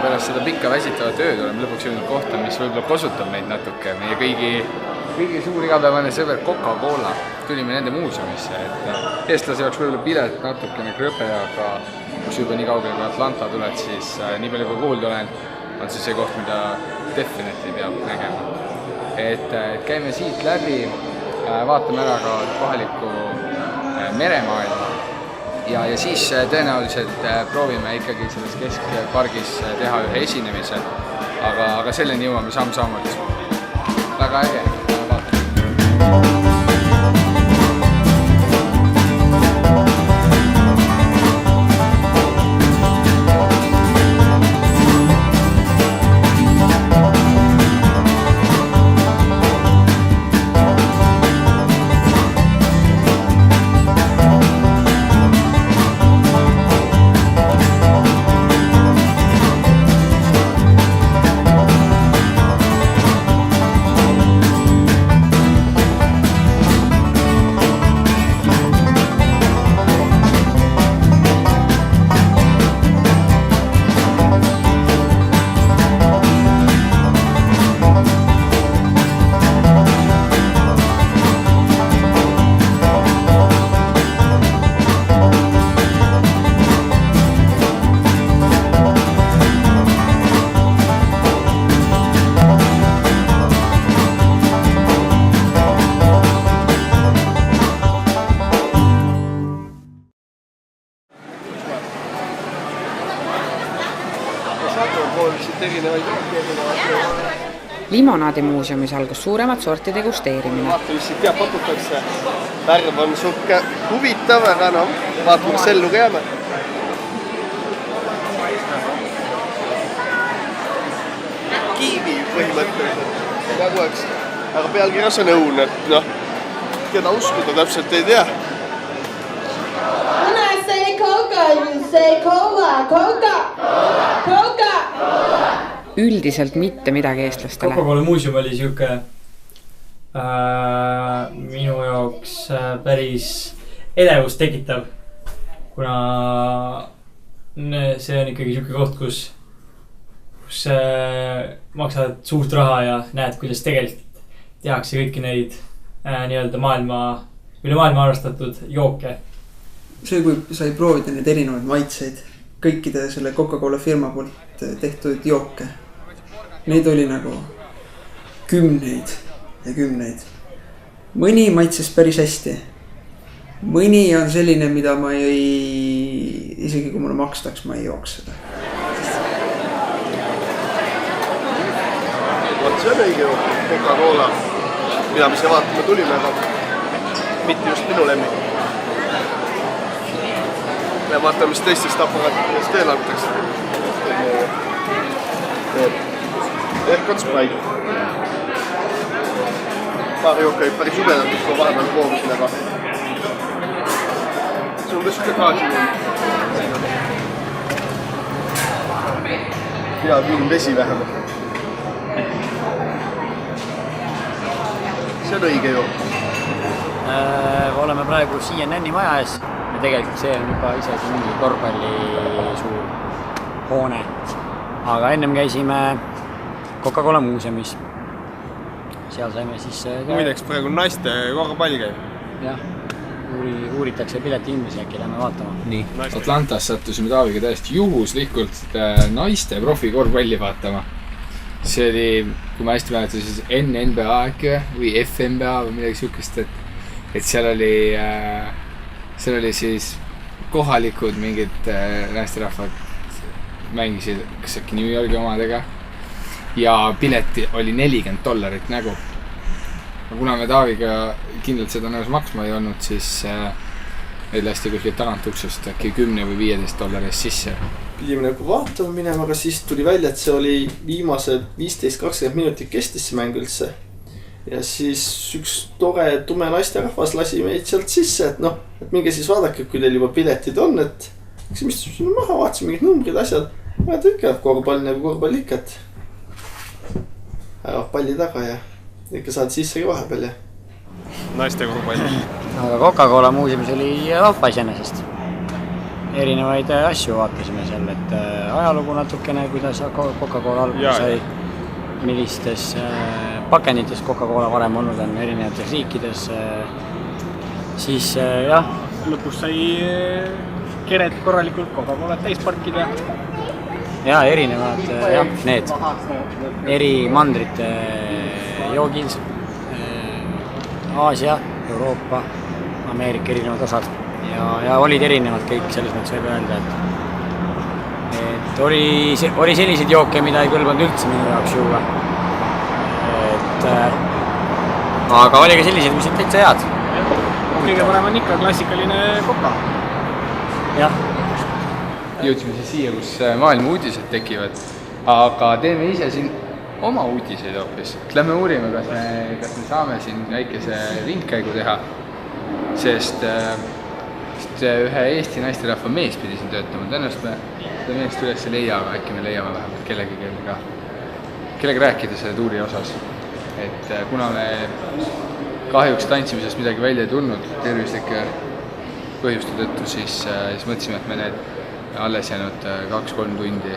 pärast seda pikka väsitavat ööd oleme lõpuks jõudnud kohta, mis võib-olla kosutab meid natuke. Meie kõigi suur igapäevane sõber Coca-Cola tulime nende muuseumisse, et eestlase jaoks võib-olla pilet natukene krõbe, aga kus juba nii kaugele kui Atlanta tuled, siis nii palju kui kuulda olen, on see koht, mida definitely peab nägema. Et käime siit läbi, vaatame ära ka kohalikku meremaailma ja siis tõenäoliselt proovime ikkagi selles keskpargis teha ühe esinemise, aga selleni jõuame samm-sammult. Väga äge, vaatame. Limonaadimuuseumis algus suuremat sorti degusteerimine. Vaata, mis siit pakutakse. Värv on suhke huvitav, aga vaatame, kas ellu käime. Kiivi põhimõtteliselt. Nagu eks, aga pealkirjas on õun, et keda uskuda täpselt ei tea. When I say Coca, you say Cola, Coca, Coca. Üldiselt mitte midagi eestlastele. Coca-Cola muuseum oli siuke minu jaoks päris elevust tekitav, kuna see on ikkagi siuke koht, kus maksad suurt raha ja näed, kuidas tegelikult tehakse kõiki neid nii-öelda üle maailma arvastatud jooke. See, kui sai proovida neid erinevaid maitseid, kõikide selle Coca-Cola firma poolt tehtud jooke. Neid oli nagu kümneid ja kümneid. Mõni maitses päris hästi. Mõni on selline, mida ma isegi kui mulle makstaks, ma ei jooks seda. See on õige Coca-Cola, mida me siia vaatama tulime, aga mitte just minu lemmik. Me vaatame, mis teistest aparaatidest veel antakse. Ehk on Sprite. Paari jookaid päris jubedatud, kui vahepeal proovisin, aga see on lihtsalt gaasiline. Hea külm vesi vähemalt. See on õige jook. Oleme praegu CNN-i maja ees ja tegelikult see on juba isegi mingi korvpalli suur hoone. Aga ennem käisime Coca-Cola muuseumis. Seal saime siis... Muideks praegu naiste korvpalli käib. Jah, uuritakse pileti inimesi, äkki lähme vaatama. Nii, Atlantas sattusime Taaviga täiesti juhuslikult naiste profi korvpalli vaatama. See oli, kui ma hästi mäletan, siis NBA äkki või FNBA või midagi siukest, et seal oli siis kohalikud mingid naisterahvad mängisid kas äkki New Yorgi omadega ja pileti oli $40 nägu. Kuna me Taaviga kindlalt seda nõus maksma ei olnud, siis meil lasti kuskilt tagant uksest äkki $10 või $15 sisse. Pidime nagu vaatama minema, aga siis tuli välja, et see oli viimased 15-20 minutit kestis see mäng üldse. Ja siis üks tore tume naisterahvas lasi meid sealt sisse, et minge siis vaadake, kui teil juba piletid on, et kas me istusime maha, vaatasime mingid numbrid, asjad. Vaata ikka korvpall nagu korvpall ikka, et ära palli taga ja ikka saad sissegi vahepeal ja naiste korvpalli. Aga Coca-Cola muuseumis oli vahva iseenesest. erinevaid asju vaatasime seal, et ajalugu natukene, kuidas Coca-Cola alguse sai, millistes pakendites Coca-Cola varem olnud on erinevates riikides, siis jah. Lõpus sai kered korralikult Coca-Cola täis parkida. Ja erinevad, jah, need eri mandrite joogid, Aasia, Euroopa, Ameerika erinevad osad ja olid erinevad kõik, selles mõttes võib öelda, et oli selliseid jooke, mida ei kõlbanud üldse minu jaoks juua. Aga oli ka selliseid, mis on täitsa head. Kõige parem on ikka klassikaline Coca. Jah. Jõudsime siis siia, kus maailma uudised tekivad, aga teeme ise siin oma uudiseid hoopis. Lähme uurime, kas me saame siin väikese ringkäigu teha, sest ühe Eesti naisterahva mees pidi siin töötama. Tõenäoliselt me seda meest üles ei leia, aga äkki me leiame vähemalt kellega rääkida selle tuuri osas. Et kuna me kahjuks tantsimisest midagi välja ei tulnud tervislike põhjuste tõttu, siis mõtlesime, et me need alles jäänud 2-3 tundi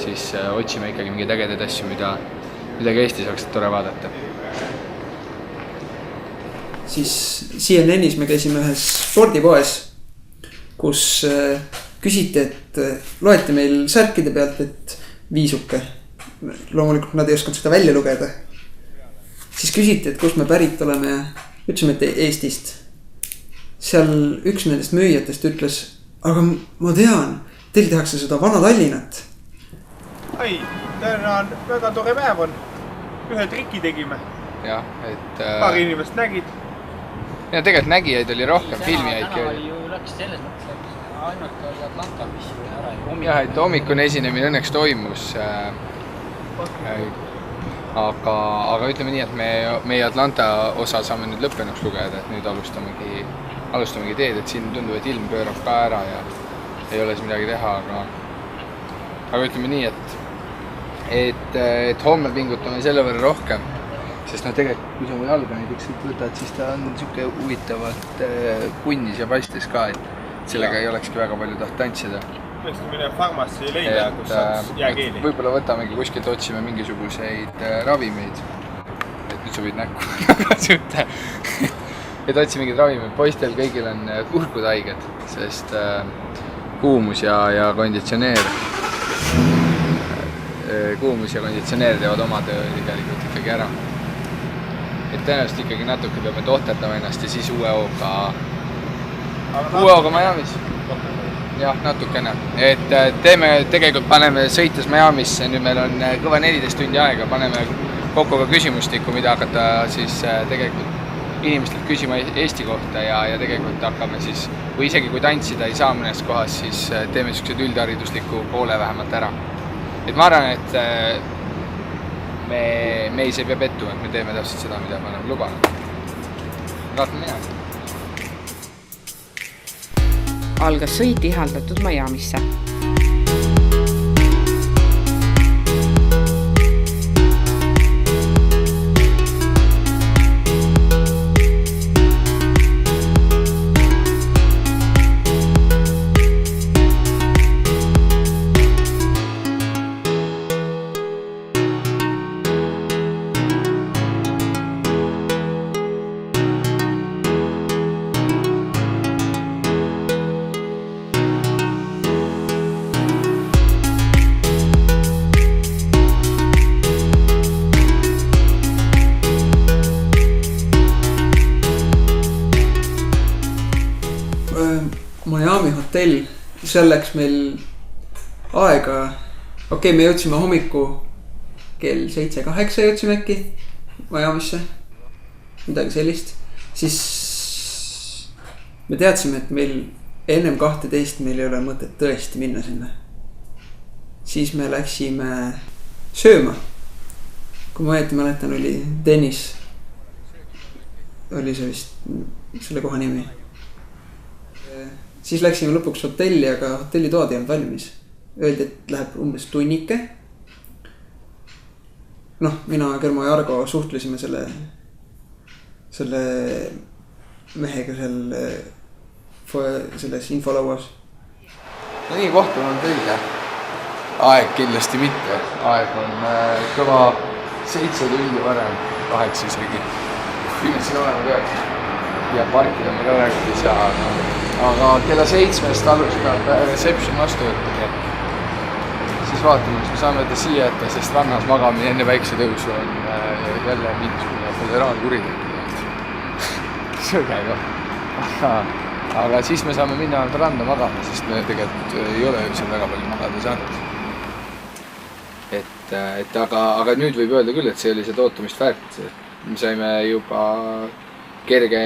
siis otsime ikkagi mingeid ägedaid asju, mida ka Eestis oleks tore vaadata. Siis CNN-is me käisime ühes spordipoes, kus küsiti, et loeti meil särkide pealt, et viisuke. Loomulikult nad ei osanud seda välja lugeda. Siis küsiti, et kus me pärit oleme ja ütlesime, et Eestist. Seal üks nendest müüjatest ütles, aga ma tean, teil tehakse seda vana Tallinnat. Ai, täna on väga tore päev on. Ühe triki tegime. Jah, et... Paar inimest nägid. Ja tegelikult nägijaid oli rohkem, filmijaidki oli. Tänaval ju läks selles mõttes, ainult oli Atlanta, mis oli ära. Jah, et hommikune esinemine õnneks toimus. Aga ütleme nii, et meie Atlanta osa saame nüüd lõppenuks lugeda, et nüüd alustamegi teed, et siin tundub, et ilm pöörab ka ära ja ei ole siis midagi teha, aga ütleme nii, et homme pingutame selle võrra rohkem, sest tegelikult, kui sa mu jalga näiteks võtad, siis ta on niisugune huvitavalt punnis ja paistes ka, et sellega ei olekski väga palju taht tantsida. Võikski minna farmassi leida, kus saaks jääkeeli. Võib-olla võtamegi kuskilt, otsime mingisuguseid ravimeid. Et nüüd sa võid näkku tagasi ütle. Et otsi mingid ravimeid. Poistel kõigil on kurkud haiged, sest kuumus ja konditsioneer. Kuumus ja konditsioneer teevad oma töö tegelikult ikkagi ära. Et tõenäoliselt ikkagi natuke peame tohterdama ennast ja siis uue hooga Miamis. Jah, natukene. Et tegelikult paneme sõites Miamisse, nüüd meil on kõva 14 tundi aega, paneme kokku ka küsimustikku, mida hakata siis tegelikult inimestelt küsima Eesti kohta ja tegelikult hakkame siis, või isegi kui tantsida ei saa mõnes kohas, siis teeme sellised üldharidusliku poole vähemalt ära. Et ma arvan, et me ise ei pea pettu, et me teeme täpselt seda, mida me oleme lubanud. Vaatame minema. Algas sõit ihaldatud Miamisse. Miami hotell, seal läks meil aega, me jõudsime hommiku kell 7-8 jõudsime äkki Miamisse, midagi sellist. Siis me teadsime, et meil ennem 12 meil ei ole mõtet tõesti minna sinna. Siis me läksime sööma. Kui ma õieti mäletan, oli Dennis. Oli see vist selle koha nimi. Siis läksime lõpuks hotelli, aga hotellitoad ei olnud valmis. Öeldi, et läheb umbes tunnike. Mina, Germo ja Argo suhtlesime selle mehega selles infolauas. no nii, kohtul on õige. Aeg kindlasti mitte. Aeg on kõva 7 tundi varem, 8 isegi. Kindlasti olema peaks. Ja parkida me ka räägiti ei saa. Aga kella 7-st alustab reception vastu võtta. Siis vaatame, kas me saame öelda siia ette, sest rannas magamine enne päiksetõusu on jälle mingisugune föderaalkuritegu. Sõge koht. Aga siis me saame minna randa magama, sest me tegelikult ei ole üldse väga palju magada saanud. Aga nüüd võib öelda küll, et see oli seda ootamist väärt. Me saime juba kerge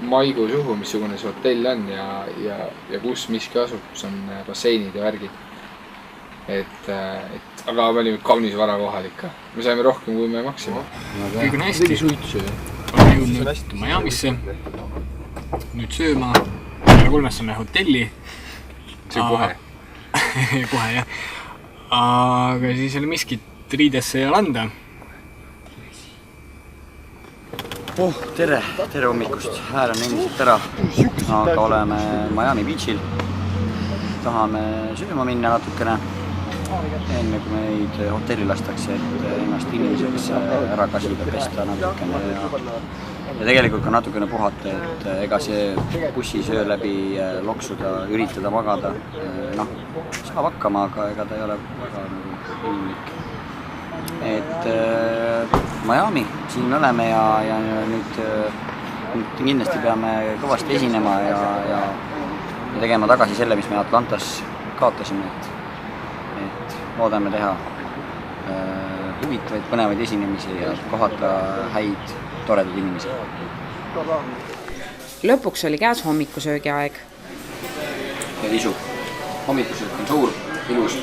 maigu suhu, missugune see hotell on ja kus miski asub, kus on basseinid ja värgid. Aga me olime kaunis vara kohal ikka. Me saime rohkem, kui me maksime. Kõik on hästi. Oleme jõudnud Miamisse. Nüüd sööma. 3 saame hotelli. See kohe. Kohe, jah. Aga siis oli miskit riidesse ja landa. Tere hommikust. Hääl on endiselt ära. Aga oleme Miami Beachil. Tahame sööma minna natukene. Enne kui meid hotelli lastakse, et ennast inimeseks ära kasida, pesta natukene ja tegelikult ka natukene puhata, et ega see bussisöö läbi loksuda, üritada magada, saab hakkama, aga ega ta ei ole väga inimlik. Miami, siin me oleme ja nüüd kindlasti peame kõvasti esinema ja tegema tagasi selle, mis me Atlantas kaotasime, et loodame teha huvitavaid, põnevaid esinemisi ja kohata häid, toredaid inimesi. Lõpuks oli käes hommikusöögi aeg. Ja isu. Hommikusöök on suur, ilus.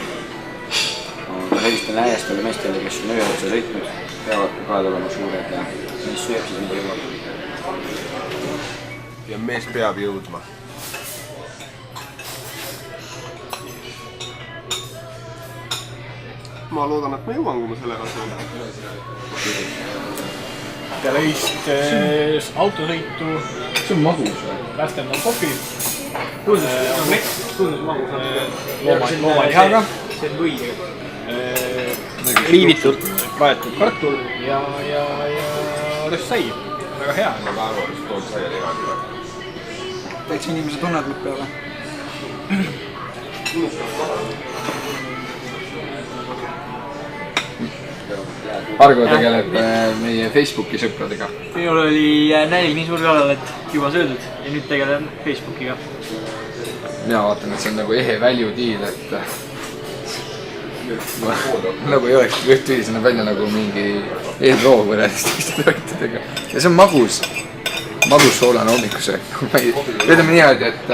Aga sellistele näiestele meestele, kes on ööotsa sõitnud, peavad ka olema suured ja mis sööb, siis mida jõuab. Ja mees peab jõudma. Ma loodan, et ma jõuan, kui ma sellega söön. Peale autosõitu. See on magus või? Västendab kohvi. Tundus magus. Loomalihaga. See on või. Liivitud, vaetud kartul ja röstsai. Väga hea. Ma arvan, et tood sai liha küll. Täitsa inimese tunned nüüd peale. Argo tegeleb meie Facebooki sõpradega. Minul oli nälg nii suur kallal, et juba söödud ja nüüd tegelen Facebookiga. Mina vaatan, et see on nagu ehe value deal, et nagu ei oleks üht viis, näeb välja nagu mingi eelroog võrreldes teiste toitudega. Ja see on magus soolane hommikusöök. Ütleme niimoodi, et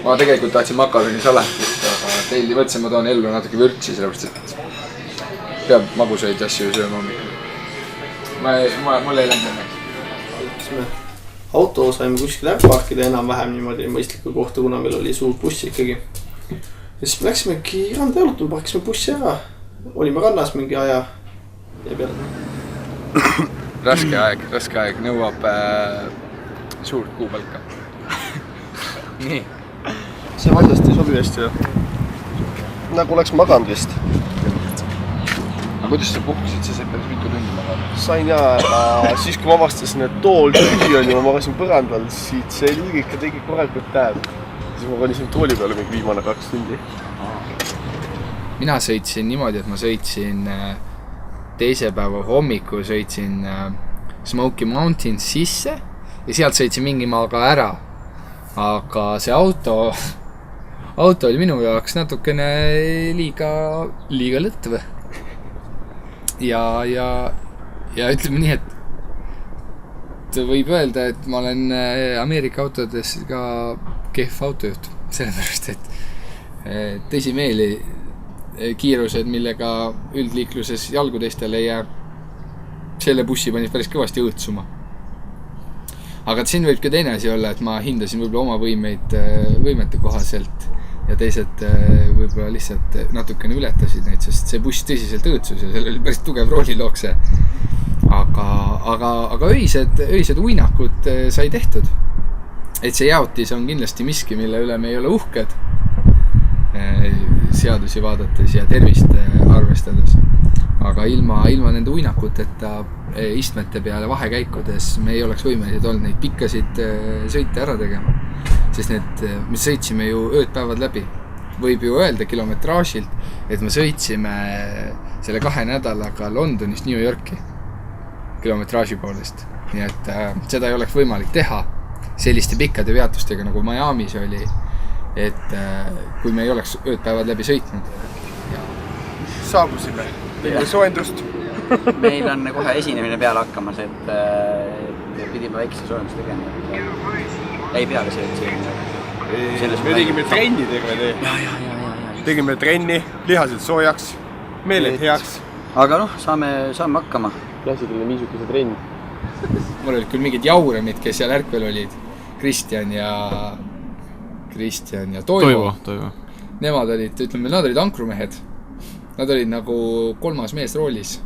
ma tegelikult tahtsin makaroni salatit, aga teil mõtlesin, ma toon ellu natuke vürtsi, sellepärast et peab magusaid asju sööma hommikul. Mulle ei läinud õnneks. Auto saime kuskil ära parkida enam-vähem niimoodi mõistliku kohta, kuna meil oli suur buss ikkagi. Ja siis me läksimegi randa jalutama, parkisime bussi ära. Olime rannas mingi aja ja peale. Raske aeg nõuab suurt kuupalka. Nii. See valjast ei sobi hästi. Nagu oleks maganud vist. Aga kuidas sa puhkusid, sa said päris mitu tundi magada? Sain aga siis kui ma avastasin, et tool tühi on ja ma magasin põrandal, siit see liigika tegi korralikult tähed. Siis ma konisin tooli peale mingi viimane 2 tundi. Mina sõitsin niimoodi, et ma sõitsin teise päeva hommikul sõitsin Smoky Mountain sisse ja sealt sõitsin mingi maaga ära. Aga see auto oli minu jaoks natukene liiga lõtv. Ja ütleme nii, et võib öelda, et ma olen Ameerika autodes ka kehv autojuht, sellepärast, et tõsimeeli kiirused, millega üldliikluses jalgu teistele ei jää, selle bussi panid päris kõvasti õõtsuma. Aga siin võib ka teine asi olla, et ma hindasin võib-olla oma võimete kohaselt ja teised võib-olla lihtsalt natukene ületasid neid, sest see buss tõsiselt õõtsus ja seal oli päris tugev roolilookse. Aga öised uinakud sai tehtud. Et see jaotis on kindlasti miski, mille üle me ei ole uhked. seadusi vaadates ja tervist arvestades. Aga ilma nende uinakuteta istmete peale vahekäikudes me ei oleks võimelised olnud neid pikkasid sõite ära tegema. Sest me sõitsime ju ööd-päevad läbi. Võib ju öelda kilometraažilt, et me sõitsime selle 2 nädalaga Londonist New Yorki kilometraaži poolest. Nii et seda ei oleks võimalik teha selliste pikkade peatustega, nagu Miami's oli, et kui me ei oleks ööd-päevad läbi sõitnud. Saabusime. Tegime soojendust. Meil on kohe esinemine peale hakkamas, et pidime väikse soojendust tegema. Jäi peale see. Me tegime trenni terve tee. Tegime trenni, lihased soojaks, meeled heaks. Aga saame hakkama. Klassikaline niisukese trenn. Mul olid küll mingid jauremid, kes seal ärkvel olid. Kristjan ja Toivo. Nemad olid ankrumehed. Nad olid nagu 3. mees roolis.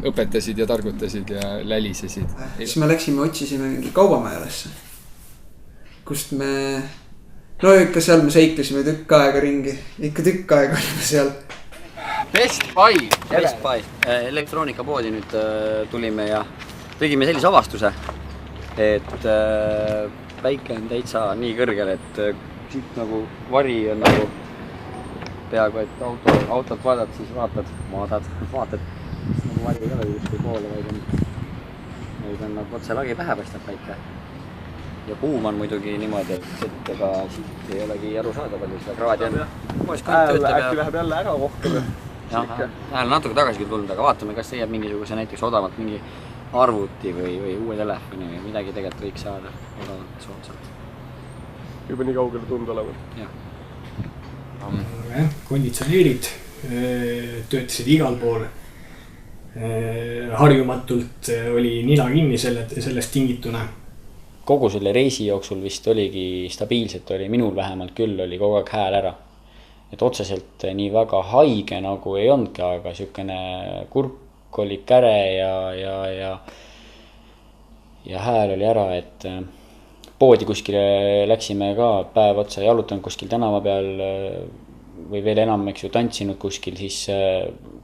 Õpetasid ja targutasid ja lälisesid. Siis me otsisime mingi kaubamajalasse, kust me... ikka seal me seiklesime tükk aega ringi. Ikka tükk aega olime seal. Best Buy! Elektroonikapoodi nüüd tulime ja tegime sellise avastuse, et päike on täitsa nii kõrgel, et siit nagu vari on nagu peaaegu, et autot vaatad, siis vaatad, nagu vari ei ole justkui poole, vaid on nagu otse lagi pähe paistab päike. Ja kuum on muidugi niimoodi, et ega siit ei olegi aru saada palju seda kraadi on. Äkki läheb jälle ära rohkem. Hääl natuke tagasi küll tulnud, aga vaatame, kas leiab mingisuguse näiteks odavalt mingi arvuti või uue telefoni või midagi tegelikult võiks saada odavalt soodsalt. Juba nii kaugele tund olema. Konditsioneerid töötasid igal pool. Harjumatult oli nina kinni sellest tingituna. Kogu selle reisi jooksul vist oligi stabiilselt, minul vähemalt küll oli kogu aeg hääl ära. Et otseselt nii väga haige nagu ei ondki, aga siukene kurk oli käre ja hääl oli ära, et poodi kuskile läksime ka päev otsa jalutanud kuskil tänava peal või veel enam, tantsinud kuskil, siis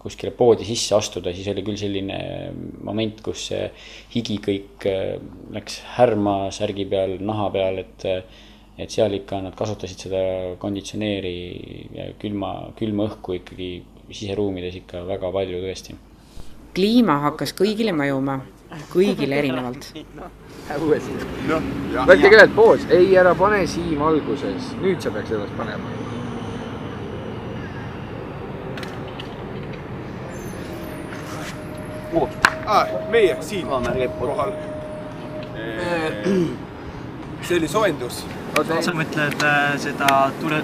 kuskile poodi sisse astuda, siis oli küll selline moment, kus higi kõik läks härma särgi peal, naha peal, et seal ikka nad kasutasid seda konditsioneeri ja külma õhku ikkagi siseruumides ikka väga palju tõesti. Kliima hakkas kõigile mõjuma, kõigile erinevalt. Võtke käed poos, ei ära pane Siim alguses, nüüd sa peaks sellest panema. Meie siin kohal. See oli soojendus. Sa mõtled seda tule...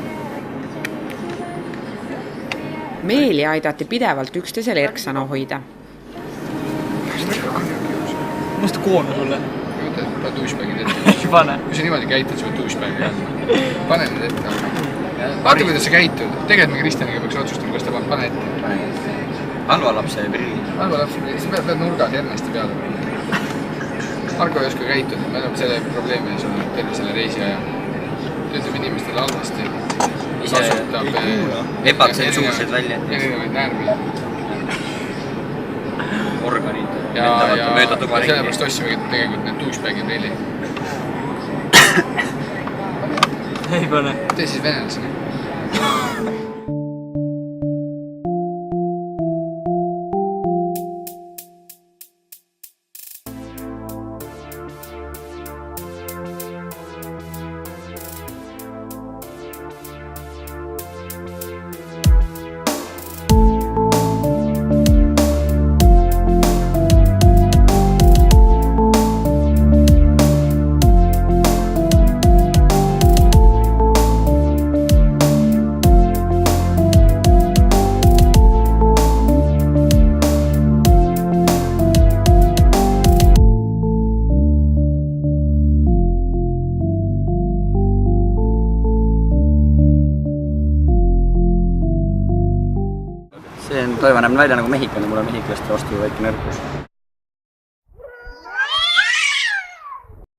Meeli aidati pidevalt üksteisel erksana hoida. Musta koonu sulle? Pane douchebagid ette. Kui sa niimoodi käitud, sul douchebagi käinud. Pane need ette. Vaata, kuidas sa käitud. Tegelikult me Kristjaniga peaks otsustama, kas ta pane ette. Halva lapse prilli. Halva lapse prilli. Sa pead nurgas ennast peale. Marko ei oska käitud. Me oleme selle probleemi ja sul terve selle reisi aja. Töötab inimestele halvasti. Kasutab ebatsensuurseid välja. Erinevaid närvi. Organid. Ja sellepärast ossimegi tegelikult need douchebagi prilli. Ei pane. Tee siis venelasena. See toiva näeb välja nagu mehhiklane, mul on mehhiklaste vastu väike nõrkus.